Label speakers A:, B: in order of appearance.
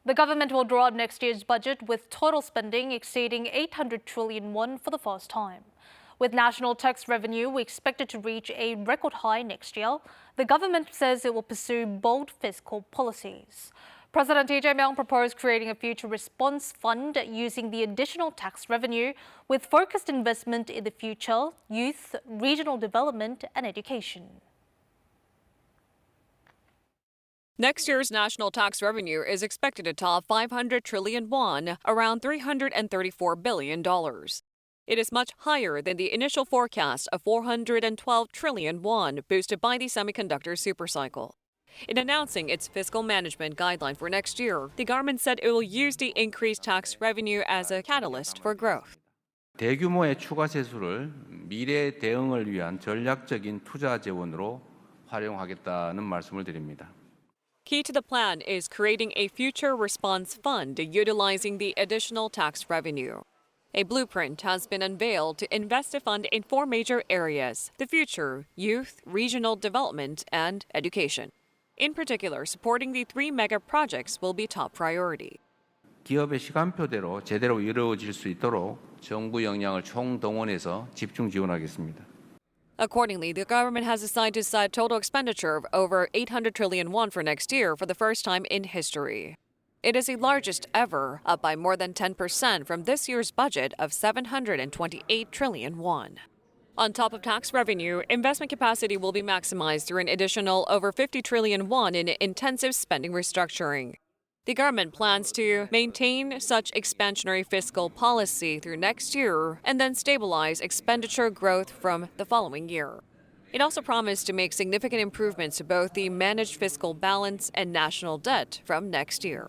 A: The government will draw up next year's budget with total spending exceeding 800 trillion won for the first time. With national tax revenue expected to reach a record high next year, the government says it will pursue bold fiscal policies. President Lee Jae Myung proposed creating a future response fund using the additional tax revenue with focused investment in the future, youth, regional development, and education.
B: Next year's national tax revenue is expected to top 500 trillion won, around $334 billion. It is much higher than the initial forecast of 412 trillion won, boosted by the semiconductor supercycle. In announcing its fiscal management guideline for next year, the government said it will use the increased tax revenue as a catalyst for growth.
C: 대규모의 추가 세수를 미래 대응을 위한 전략적인 투자 재원으로 활용하겠다는 말씀을 드립니다.
B: Key to the plan is creating a future response fund utilizing the additional tax revenue. A blueprint has been unveiled to invest the fund in four major areas: the future, youth, regional development, and education. In particular, supporting the three mega projects will be top priority.
C: 기업의 시간표대로 제대로 이루어질 수 있도록 정부 역량을 총동원해서 집중 지원하겠습니다.
B: Accordingly, the government has decided to set total expenditure of over 800 trillion won for next year for the first time in history. It is the largest ever, up by more than 10% from this year's budget of 728 trillion won. On top of tax revenue, investment capacity will be maximized through an additional over 50 trillion won in intensive spending restructuring. The government plans to maintain such expansionary fiscal policy through next year and then stabilize expenditure growth from the following year. It also promised to make significant improvements to both the managed fiscal balance and national debt from next year.